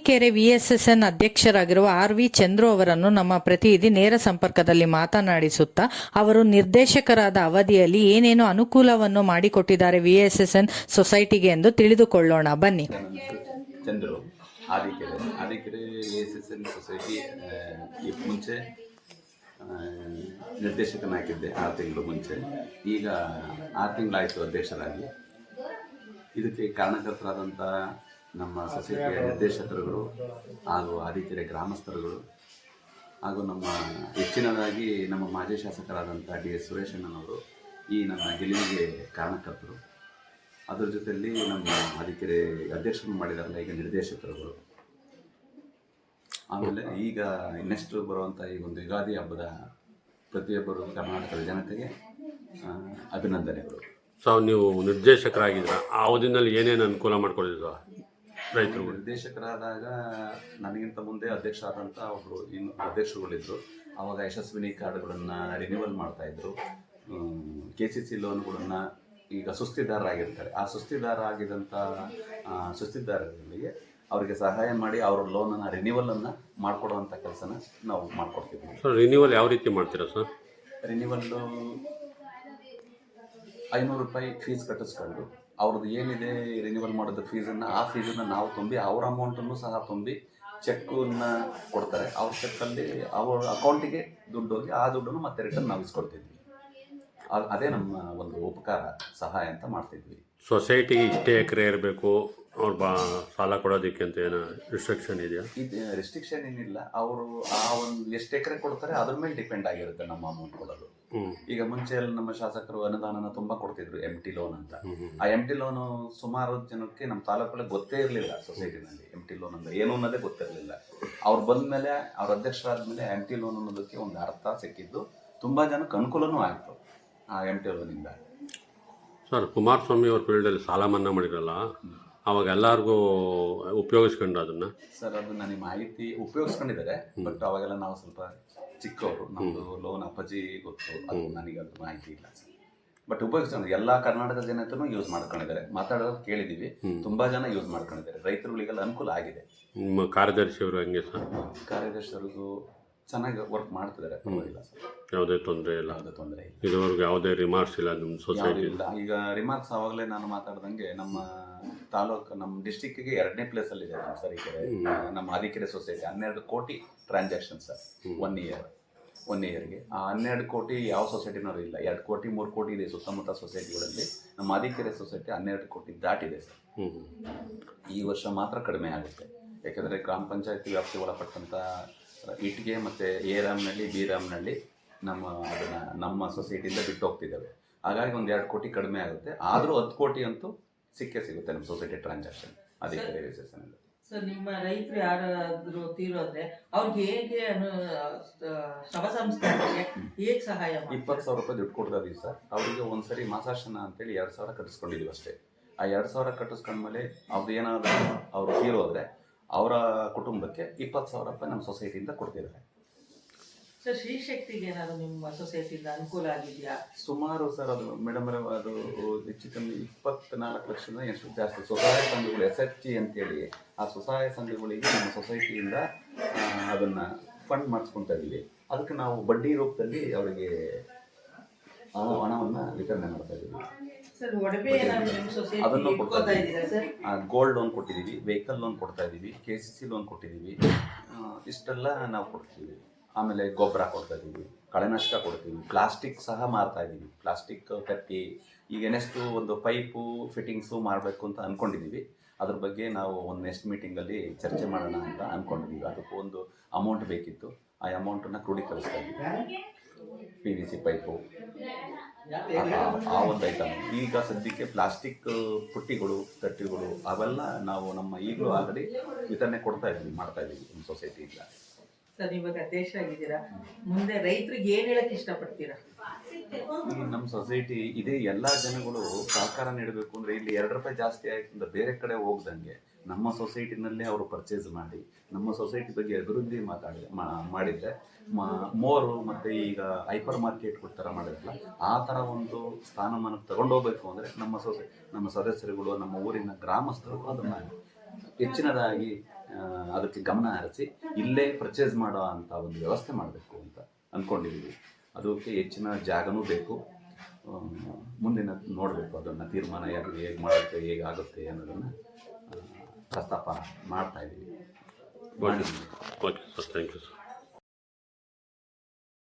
Adikere VSSN ಅಧ್ಯಕ್ಷರಾಗಿರುವ ಆರ್.ವಿ. Chandru ಅವರನ್ನು ನಮ್ಮ ಪ್ರತಿನಿಧಿ ನೇರ ಸಂಪರ್ಕದಲ್ಲಿ ಮಾತನಾಡಿಸುತ್ತಾ ಅವರು ನಿರ್ದೇಶಕರಾದ ಅವಧಿಯಲ್ಲಿ ಏನೇನು ಅನುಕೂಲವನ್ನು ಮಾಡಿಕೊಟ್ಟಿದ್ದಾರೆ ವಿಎಸ್ಎಸ್ಎನ್ ಸೊಸೈಟಿಗೆ ಎಂದು ತಿಳಿದುಕೊಳ್ಳೋಣ ಬನ್ನಿ. ಚಂದ್ರು ಆದಿಕೆರೆ ವಿಎಸ್ಎಸ್ಎನ್ ಸೊಸೈಟಿ ಮುಂಚೆ ನಿರ್ದೇಶಕನಾಗಿದ್ದೆ 6 ತಿಂಗಳು ಮುಂಚೆ. ಈಗ 6 ತಿಂಗಳಾಯಿತು ಅಧ್ಯಕ್ಷರಾಗಿ. ಇದಕ್ಕೆ ಕಾರಣಕರ್ತರಾದಂಥ ನಮ್ಮ ಸೊಸೈಟಿಯ ನಿರ್ದೇಶಕರುಗಳು ಹಾಗೂ ಆದಿಕೆರೆ ಗ್ರಾಮಸ್ಥರುಗಳು ಹಾಗೂ ನಮ್ಮ ಹೆಚ್ಚಿನದಾಗಿ ನಮ್ಮ ಮಾಜಿ ಶಾಸಕರಾದಂಥ ಡಿ.ಎಸ್. ಸುರೇಶಣ್ಣನವರು ಈ ನನ್ನ ಗೆಲುವಿಗೆ ಕಾರಣಕರ್ತರು. ಅದರ ಜೊತೆಯಲ್ಲಿ ನಮ್ಮ ಆದಿಕೆರೆ ಅಧ್ಯಕ್ಷರು ಮಾಡಿದಾರಲ್ಲ ಈಗ ನಿರ್ದೇಶಕರುಗಳು. ಆಮೇಲೆ ಈಗ ನೆಕ್ಸ್ಟ್ ಬರುವಂಥ ಈ ಒಂದು ಯುಗಾದಿ ಹಬ್ಬದ ಪ್ರತಿಯೊಬ್ಬರು ಕರ್ನಾಟಕದ ಜನತೆಗೆ ಅಭಿನಂದನೆಗಳು. ಸೊ ನೀವು ನಿರ್ದೇಶಕರಾಗಿದ್ರ ಆ ಅವಧಿನಲ್ಲಿ ಏನೇನು ಅನುಕೂಲ ಮಾಡ್ಕೊಂಡಿದ್ರು ರೈತರು? ನಿರ್ದೇಶಕರಾದಾಗ ನನಗಿಂತ ಮುಂದೆ ಅಧ್ಯಕ್ಷರಾದಂಥ ಒಬ್ಬರು ಇನ್ನು ಅಧ್ಯಕ್ಷರುಗಳಿದ್ದರು. ಆವಾಗ ಯಶಸ್ವಿನಿ ಕಾರ್ಡ್ಗಳನ್ನು ರಿನ್ಯೂವಲ್ ಮಾಡ್ತಾಯಿದ್ರು. KCC ಲೋನ್ಗಳನ್ನು ಈಗ ಸುಸ್ತಿದಾರರಾಗಿರ್ತಾರೆ. ಆ ಸುಸ್ತಿದಾರರಾಗಿದ್ದಂಥ ಸುಸ್ತಿದಾರರಿಗೆ ಅವರಿಗೆ ಸಹಾಯ ಮಾಡಿ ಅವರ ಲೋನನ್ನು ರಿನ್ಯೂವಲನ್ನು ಮಾಡಿಕೊಡುವಂಥ ಕೆಲಸನ ನಾವು ಮಾಡಿಕೊಡ್ತೀವಿ. ಸರ್ ರಿನ್ಯೂವಲ್ ಯಾವ ರೀತಿ ಮಾಡ್ತೀರಾ ಸರ್? ರಿನ್ಯೂವಲ್ಲು 500 ರೂಪಾಯಿ ಫೀಸ್ ಕಟ್ಟಿಸ್ಕೊಂಡು ಅವ್ರದ್ದು ಏನಿದೆ ರಿನ್ಯೂವಲ್ ಮಾಡೋದು ಫೀಸನ್ನು ಆ ಫೀಸನ್ನು ನಾವು ತುಂಬಿ ಅವ್ರ ಅಮೌಂಟನ್ನು ಸಹ ತುಂಬಿ ಚೆಕ್ಕನ್ನು ಕೊಡ್ತಾರೆ. ಅವ್ರ ಚೆಕ್ಕಲ್ಲಿ ಅವ್ರ ಅಕೌಂಟಿಗೆ ದುಡ್ಡು ಹೋಗಿ ಆ ದುಡ್ಡನ್ನು ಮತ್ತೆ ರಿಟರ್ನ್ ನಾವು ಇಸ್ಕೊಡ್ತಿದ್ವಿ. ಅದೇ ನಮ್ಮ ಒಂದು ಉಪಕಾರ ಸಹಾಯ ಅಂತ ಮಾಡ್ತಿದ್ವಿ. ಸೊಸೈಟಿಗೆ ಇಷ್ಟೇ ಎಕರೆ ಇರಬೇಕು ಅವ್ರು ಸಾಲ ಕೊಡೋದಕ್ಕೆ ಅಂತ ಏನೋ ರಿಸ್ಟ್ರಿಕ್ಷನ್ ಇದೆಯಾ? ಇದು ರಿಸ್ಟ್ರಿಕ್ಷನ್ ಏನಿಲ್ಲ. ಅವರು ಆ ಒಂದು ಎಷ್ಟು ಎಕರೆ ಕೊಡ್ತಾರೆ ಅದ್ರ ಮೇಲೆ ಡಿಪೆಂಡ್ ಆಗಿರುತ್ತೆ ನಮ್ಮ ಅಮೌಂಟ್ ಕೊಡೋದು. ಈಗ ಮುಂಚೆ ಎಲ್ಲ ನಮ್ಮ ಶಾಸಕರು ಅನುದಾನನ ತುಂಬ ಕೊಡ್ತಿದ್ರು, MT ಲೋನ್ ಅಂತ. ಆ MT ಲೋನು ಸುಮಾರು ಜನಕ್ಕೆ ನಮ್ಮ ತಾಲೂಕಲ್ಲಿ ಗೊತ್ತೇ ಇರಲಿಲ್ಲ. ಸೊಸೈಟಿನಲ್ಲಿ MT ಲೋನ್ ಅಂದ್ರೆ ಏನು ಅನ್ನೋದೇ ಗೊತ್ತಿರಲಿಲ್ಲ. ಅವ್ರು ಬಂದಮೇಲೆ ಅವ್ರ ಅಧ್ಯಕ್ಷರಾದ್ಮೇಲೆ MT ಲೋನ್ ಅನ್ನೋದಕ್ಕೆ ಒಂದು ಅರ್ಥ ಸಿಕ್ಕಿದ್ದು. ತುಂಬ ಜನಕ್ಕೆ ಅನುಕೂಲನೂ ಆಯಿತು ಆ MT ಲೋನಿಂದ. ಸರ್ ಕುಮಾರಸ್ವಾಮಿ ಅವ್ರ ಫೀಲ್ಡಲ್ಲಿ ಸಾಲ ಮನ್ನಾ ಮಾಡಿರಲ್ಲ, ಅವಾಗ ಎಲ್ಲರಿಗೂ ಉಪಯೋಗಿಸ್ಕೊಂಡು ಅದನ್ನು? ಸರ್ ಅದು ನನಗೆ ಮಾಹಿತಿ ಉಪಯೋಗಿಸ್ಕೊಂಡಿದ್ದಾರೆ. ಬಟ್ ಅವಾಗೆಲ್ಲ ನಾವು ಸ್ವಲ್ಪ ಚಿಕ್ಕವರು, ನಮ್ಮದು ಲೋನ್ ಅಪ್ಪಾಜಿ ಗೊತ್ತು, ಅದು ನನಗೆ ಅದು ಮಾಹಿತಿ ಇಲ್ಲ ಸರ್. ಬಟ್ ಉಪಯೋಗಿಸ್ಕೊಂಡು ಎಲ್ಲ ಕರ್ನಾಟಕ ಜನತೆನೂ ಯೂಸ್ ಮಾಡ್ಕೊಂಡಿದ್ದಾರೆ. ಮಾತಾಡೋದು ಕೇಳಿದ್ದೀವಿ, ತುಂಬ ಜನ ಯೂಸ್ ಮಾಡ್ಕೊಂಡಿದ್ದಾರೆ. ರೈತರುಗಳಿಗೆಲ್ಲ ಅನುಕೂಲ ಆಗಿದೆ. ನಿಮ್ಮ ಕಾರ್ಯದರ್ಶಿಯವರು ಹೆಂಗೆ ಸರ್? ಕಾರ್ಯದರ್ಶಿಯವ್ರಿಗೂ ಚೆನ್ನಾಗಿ ವರ್ಕ್ ಮಾಡ್ತಿದ್ದಾರೆ, ಪರವಾಗಿಲ್ಲ ಸರ್. ಯಾವುದೇ ತೊಂದರೆ ಇಲ್ಲ? ಯಾವುದೇ ತೊಂದರೆ ಇಲ್ಲ. ಇದುವರೆಗೂ ಯಾವುದೇ ರಿಮಾರ್ಕ್ಸ್ ಇಲ್ಲ ನಿಮ್ಮ ಸೊಸೈಟಿ? ಇಲ್ಲ. ಈಗ ರಿಮಾರ್ಕ್ಸ್ ಆವಾಗಲೇ ನಾನು ಮಾತಾಡ್ದಂಗೆ ನಮ್ಮ ತಾಲೂಕು, ನಮ್ಮ ಡಿಸ್ಟಿಕ್ಕಿಗೆ 2ನೇ ಪ್ಲೇಸಲ್ಲಿದೆ ನಮ್ಮ ಸರಿಕೆರೆ. ನಮ್ಮ ಆದಿಕೆರೆ ಸೊಸೈಟಿ 12 ಕೋಟಿ ಟ್ರಾನ್ಸಾಕ್ಷನ್ ಸರ್ ಒನ್ ಇಯರ್ಗೆ. ಆ 12 ಕೋಟಿ ಯಾವ ಸೊಸೈಟಿನವರು ಇಲ್ಲ. 2 ಕೋಟಿ 3 ಕೋಟಿ ಇದೆ ಸುತ್ತಮುತ್ತ ಸೊಸೈಟಿಗಳಲ್ಲಿ. ನಮ್ಮ ಆದಿಕೆರೆ ಸೊಸೈಟಿ 12 ಕೋಟಿ ದಾಟಿದೆ ಸರ್. ಈ ವರ್ಷ ಮಾತ್ರ ಕಡಿಮೆ ಆಗುತ್ತೆ. ಯಾಕೆಂದರೆ ಗ್ರಾಮ ಪಂಚಾಯತಿ ವ್ಯಾಪ್ತಿಗೆ ಒಳಪಟ್ಟಂಥ ಇಟ್ಟಿಗೆ ಮತ್ತು ರಾಮನಹಳ್ಳಿ, ರಾಮನಹಳ್ಳಿ ಅದನ್ನು ನಮ್ಮ ಸೊಸೈಟಿಯಿಂದ ಬಿಟ್ಟು ಹೋಗ್ತಿದ್ದಾವೆ. ಹಾಗಾಗಿ ಒಂದು 2 ಕೋಟಿ ಕಡಿಮೆ ಆಗುತ್ತೆ. ಆದರೂ 10 ಕೋಟಿ ಅಂತೂ ಸಿಗುತ್ತೆ ನಮ್ಮ society transaction Adikere VSSN. Sir ನಿಮ್ಮ ರೈತರು ಯಾರಾದರೂ ತೀರೋದ್ರೆ ಅವ್ರಿಗೆ ಹೇಗೆ ಶವ ಸಂಸ್ಕಾರಕ್ಕೆ ಹೇಗೆ ಸಹಾಯ? 20,000 ರೂಪಾಯಿ ದುಡ್ಡು ಕೊಡ್ತಾ ಇದೀವಿ ಸರ್. ಅವರಿಗೆ ಒಂದ್ಸರಿ ಮಾಸಾಶನ ಅಂತೇಳಿ 2,000 ಕಟ್ಟಿಸ್ಕೊಂಡಿದ್ದೀವಿ ಅಷ್ಟೇ. ಆ 2,000 ಕಟ್ಟಿಸ್ಕೊಂಡ್ಮೇಲೆ ಅವ್ರದ್ದು ಏನಾದರೂ ಅವರು ತೀರೋದ್ರೆ ಅವರ ಕುಟುಂಬಕ್ಕೆ 20,000 ರೂಪಾಯಿ ನಮ್ಮ ಸೊಸೈಟಿಯಿಂದ ಕೊಡ್ತಿದ್ದಾರೆ. ಸರ್ ಶ್ರೀಶಕ್ತಿಗೆ ಏನಾದರೂ ನಿಮ್ಮ ಸೊಸೈಟಿಯಿಂದ ಅನುಕೂಲ ಆಗಿದೆಯಾ? ಸುಮಾರು ಸರ್ ಅದು ಮೇಡಮ್ ಅದು ಹೆಚ್ಚು ಕಮ್ಮಿ 24 ಲಕ್ಷದ ಎಷ್ಟು ಜಾಸ್ತಿ ಸ್ವಸಹಾಯ ಸಂಘಗಳು SHG ಅಂತೇಳಿ ಆ ಸ್ವಸಹಾಯ ಸಂಘಗಳಿಗೆ ನಮ್ಮ ಸೊಸೈಟಿಯಿಂದ ಅದನ್ನು ಫಂಡ್ ಮಾಡಿಸ್ಕೊತಾ ಇದ್ದೀವಿ. ಅದಕ್ಕೆ ನಾವು ಬಡ್ಡಿ ರೂಪದಲ್ಲಿ ಅವರಿಗೆ ಹಣವನ್ನು ವಿತರಣೆ ಮಾಡ್ತಾ ಇದ್ದೀವಿ. ಅದನ್ನು ಕೊಡ್ತಾ ಇದ್ದೀವಿ. ಗೋಲ್ಡ್ ಲೋನ್ ಕೊಟ್ಟಿದ್ದೀವಿ, ವೆಹಿಕಲ್ ಲೋನ್ ಕೊಡ್ತಾ ಇದ್ದೀವಿ, KCC ಲೋನ್ ಕೊಟ್ಟಿದ್ದೀವಿ. ಇಷ್ಟೆಲ್ಲ ನಾವು ಕೊಡ್ತೀವಿ. ಆಮೇಲೆ ಗೊಬ್ಬರ ಕೊಡ್ತಾ ಇದ್ದೀವಿ, ಕಳೆನಾಶಕ ಕೊಡ್ತೀವಿ, ಪ್ಲಾಸ್ಟಿಕ್ ಸಹ ಮಾರ್ತಾ ಇದ್ದೀವಿ. ಪ್ಲಾಸ್ಟಿಕ್ ಕಟ್ಟಿ ಈಗ ನೆಕ್ಸ್ಟು ಒಂದು ಪೈಪು ಫಿಟ್ಟಿಂಗ್ಸು ಮಾಡಬೇಕು ಅಂತ ಅಂದ್ಕೊಂಡಿದ್ದೀವಿ. ಅದ್ರ ಬಗ್ಗೆ ನಾವು ಒಂದು ನೆಕ್ಸ್ಟ್ ಮೀಟಿಂಗಲ್ಲಿ ಚರ್ಚೆ ಮಾಡೋಣ ಅಂತ ಅಂದ್ಕೊಂಡಿದ್ದೀವಿ. ಅದಕ್ಕೂ ಒಂದು ಅಮೌಂಟ್ ಬೇಕಿತ್ತು. ಆ ಅಮೌಂಟನ್ನು ಕ್ರೋಢೀಕರಿಸ್ತಾ ಇದ್ದೀವಿ. PVC ಪೈಪು ಆ ಒಂದು ಐಟಮ್. ಈಗ ಸದ್ಯಕ್ಕೆ ಪ್ಲಾಸ್ಟಿಕ್ ಪುಟ್ಟಿಗಳು, ತಟ್ಟಿಗಳು ಅವೆಲ್ಲ ನಾವು ನಮ್ಮ ಈಗಲೂ ಆಲ್ರೆಡಿ ವಿತರಣೆ ಮಾಡ್ತಾ ಇದ್ದೀವಿ ನಮ್ಮ ಸೊಸೈಟಿಯಿಂದ. ಸರ್ ಇವಾಗ ಅಧ್ಯಕ್ಷ ಆಗಿದ್ದೀರಾ, ಮುಂದೆ ರೈತರಿಗೆ ಏನು ಹೇಳಕ್ಕೆ ಇಷ್ಟಪಡ್ತೀರಾ? ಈ ನಮ್ಮ ಸೊಸೈಟಿ ಇದೇ ಎಲ್ಲ ಜನಗಳು ಸಹಕಾರ ನೀಡಬೇಕು ಅಂದರೆ ಇಲ್ಲಿ 2 ರೂಪಾಯಿ ಜಾಸ್ತಿ ಆಯ್ತು ಅಂತ ಬೇರೆ ಕಡೆ ಹೋಗ್ದಂಗೆ ನಮ್ಮ ಸೊಸೈಟಿನಲ್ಲೇ ಅವರು ಪರ್ಚೇಸ್ ಮಾಡಿ ನಮ್ಮ ಸೊಸೈಟಿ ಬಗ್ಗೆ ಅಭಿವೃದ್ಧಿ ಮಾಡಿದರೆ ಮೋರು ಮತ್ತು ಈಗ ಹೈಪರ್ ಮಾರ್ಕೆಟ್ ಥರ ಮಾಡಿರಲ್ಲ ಆ ಥರ ಒಂದು ಸ್ಥಾನಮಾನಕ್ಕೆ ತಗೊಂಡೋಗ್ಬೇಕು ಅಂದರೆ ನಮ್ಮ ಸದಸ್ಯರುಗಳು, ನಮ್ಮ ಊರಿನ ಗ್ರಾಮಸ್ಥರು ಅದನ್ನು ಹೆಚ್ಚಿನದಾಗಿ ಅದಕ್ಕೆ ಗಮನ ಹರಿಸಿ ಇಲ್ಲೇ ಪರ್ಚೇಸ್ ಮಾಡೋ ಅಂಥ ಒಂದು ವ್ಯವಸ್ಥೆ ಮಾಡಬೇಕು ಅಂತ ಅಂದ್ಕೊಂಡಿದ್ದೀವಿ. ಅದಕ್ಕೆ ಹೆಚ್ಚಿನ ಜಾಗನೂ ಬೇಕು. ಮುಂದಿನ ನೋಡಬೇಕು, ಅದನ್ನು ತೀರ್ಮಾನ ಹೇಗೆ ಮಾಡುತ್ತೆ, ಹೇಗಾಗುತ್ತೆ ಅನ್ನೋದನ್ನು ಪ್ರಸ್ತಾಪ ಮಾಡ್ತಾ ಇದ್ದೀವಿ. Okay sir, thank you sir.